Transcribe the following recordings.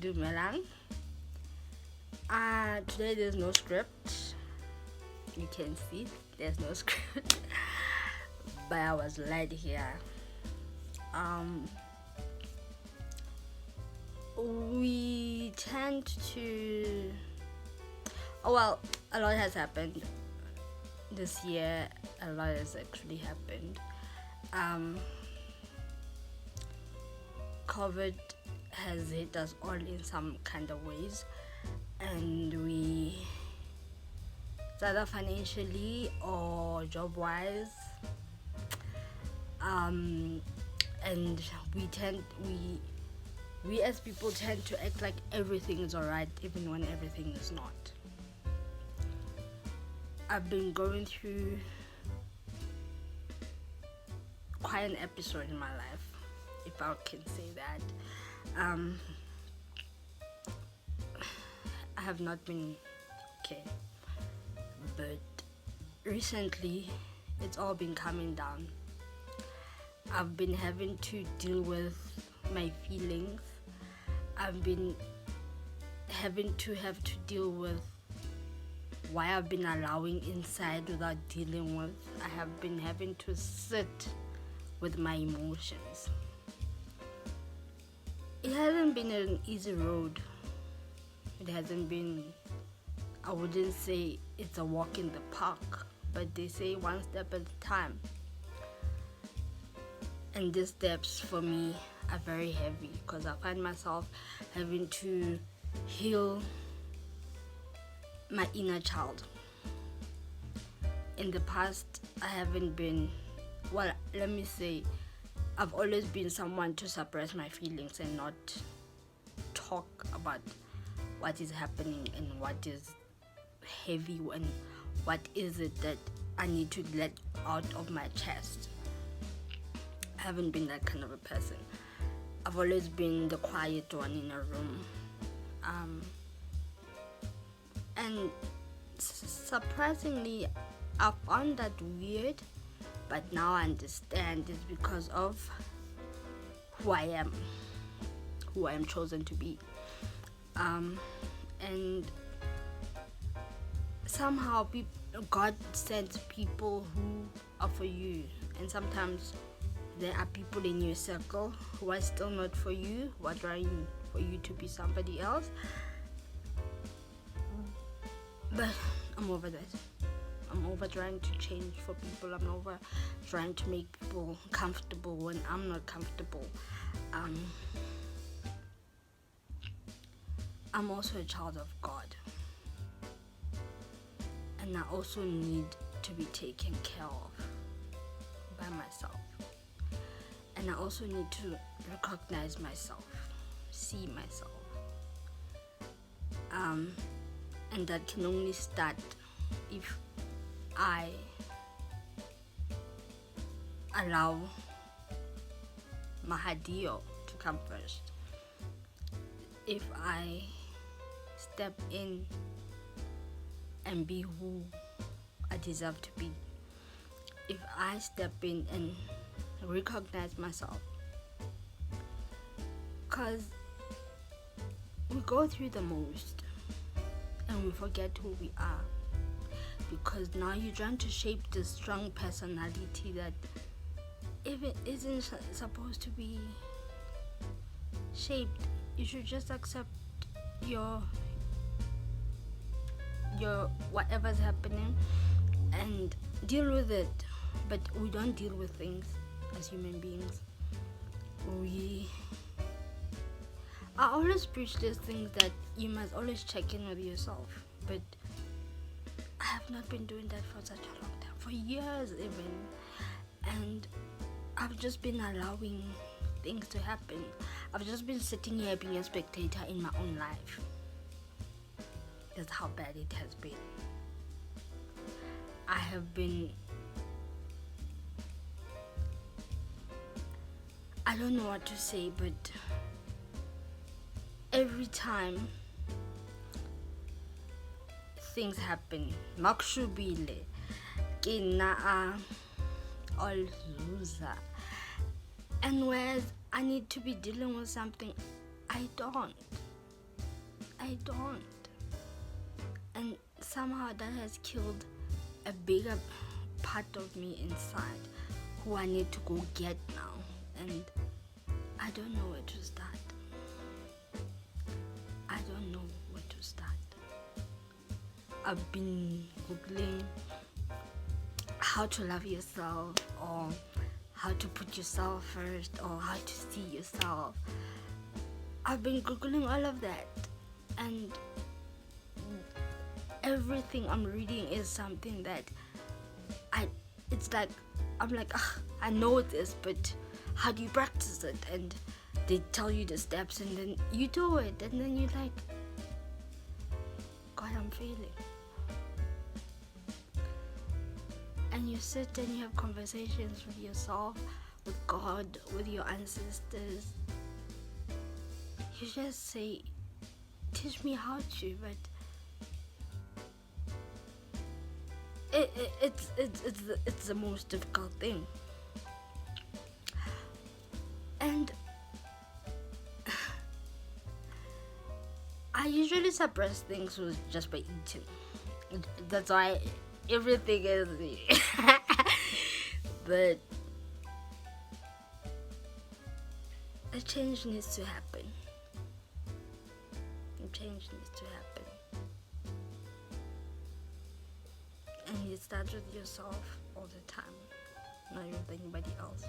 Dumelang. Today there's no script. You can see there's no script. But I was led here. We tend to... a lot has happened this year. A lot has actually happened. COVID has hit us all in some kind of ways, and we, either financially or job-wise, and we as people tend to act like everything is alright even when everything is not. I've been going through quite an episode in my life, if I can say that. I have not been okay, but recently it's all been coming down. I've been having to deal with my feelings. I've been having to deal with why I've been allowing inside without dealing with. I have been having to sit with my emotions. It hasn't been an easy road. It hasn't been, I wouldn't say it's a walk in the park, but they say one step at a time. And these steps for me are very heavy because I find myself having to heal my inner child. In the past, I haven't been, let me say, I've always been someone to suppress my feelings and not talk about what is happening and what is heavy and what is it that I need to let out of my chest. I haven't been that kind of a person. I've always been the quiet one in a room. And surprisingly, I found that weird, but now I understand it's because of who I am chosen to be. And somehow God sends people who are for you, and sometimes there are people in your circle who are still not for you, who are trying for you to be somebody else. But I'm over that. I'm over trying to change for people. I'm over trying to make people comfortable when I'm not comfortable. I'm also a child of God. And I also need to be taken care of by myself. And I also need to recognize myself, see myself. And that can only start if I allow Mahadio to come first. If I step in and be who I deserve to be. If I step in and recognize myself. Because we go through the most and we forget who we are. Because now you're trying to shape this strong personality that if it isn't supposed to be shaped, you should just accept your whatever's happening and deal with it. But we don't deal with things as human beings. I always preach these things that you must always check in with yourself, but I have not been doing that for such a long time, for years even, and I've just been allowing things to happen. I've just been sitting here being a spectator in my own life. That's how bad it has been. I don't know what to say, but every time things happen, makshubile, kina all loser. And whereas I need to be dealing with something, I don't. I don't. And somehow that has killed a bigger part of me inside who I need to go get now. And I don't know where to start. I don't know where to start. I've been Googling how to love yourself, or how to put yourself first, or how to see yourself. I've been Googling all of that, and everything I'm reading is something that it's like, I'm like, I know this, but how do you practice it? And they tell you the steps, and then you do it, and then you're like, God, I'm failing. And you sit and you have conversations with yourself, with God, with your ancestors. You just say, teach me how to, but it's the most difficult thing. And I usually suppress things just by eating. That's why everything is but a change needs to happen. A change needs to happen. And it starts with yourself all the time, not with anybody else.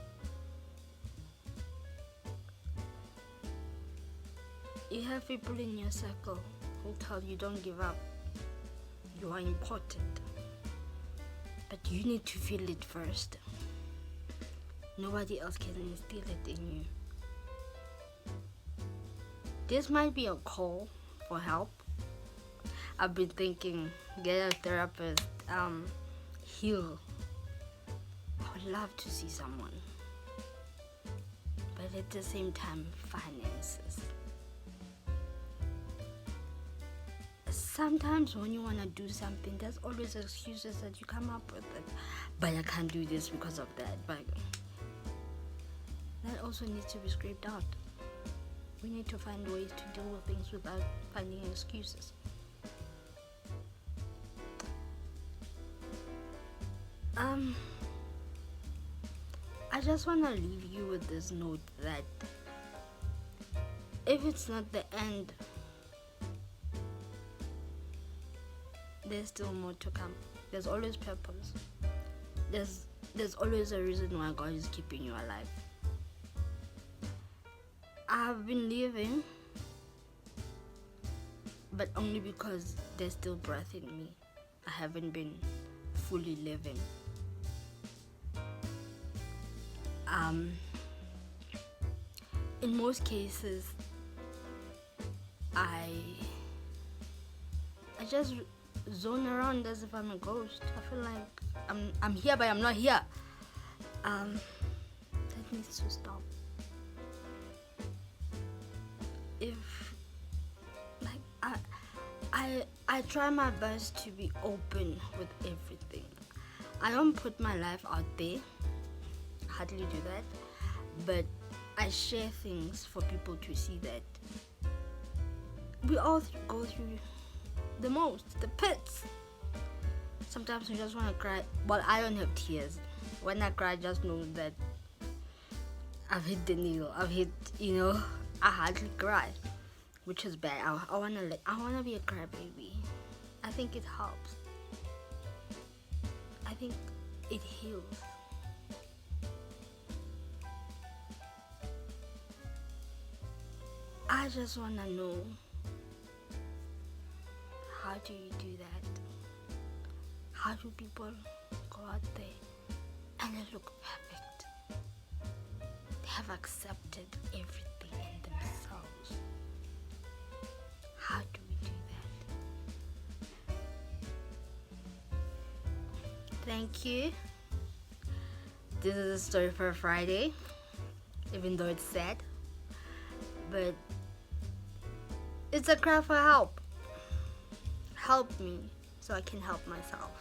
You have people in your circle who tell you don't give up. You are important. But you need to feel it first. Nobody else can instill it in you. This might be a call for help. I've been thinking, get a therapist, heal. I would love to see someone. But at the same time, finances. Sometimes when you want to do something, there's always excuses that you come up with it. But I can't do this because of that. But that also needs to be scraped out. We need to find ways to deal with things without finding excuses. I just want to leave you with this note that if it's not the end, there's still more to come. There's always purpose. There's always a reason why God is keeping you alive. I've been living, but only because there's still breath in me. I haven't been fully living. In most cases, I just zone around as if I'm a ghost. I feel like I'm here, but I'm not here. That needs to stop. If I try my best to be open with everything. I don't put my life out there. I hardly do that. But I share things for people to see that we all go through the most, the pits. Sometimes we just want to cry. Well, I don't have tears. When I cry, just know that I've hit the needle. I hardly cry, which is bad. I wanna be a crybaby. I think it helps. I think it heals. I just wanna know, how do you do that? How do people go out there and they look perfect? They have accepted everything in themselves. How do we do that? Thank you. This is a story for Friday, even though it's sad. But it's a cry for help. Help me so I can help myself.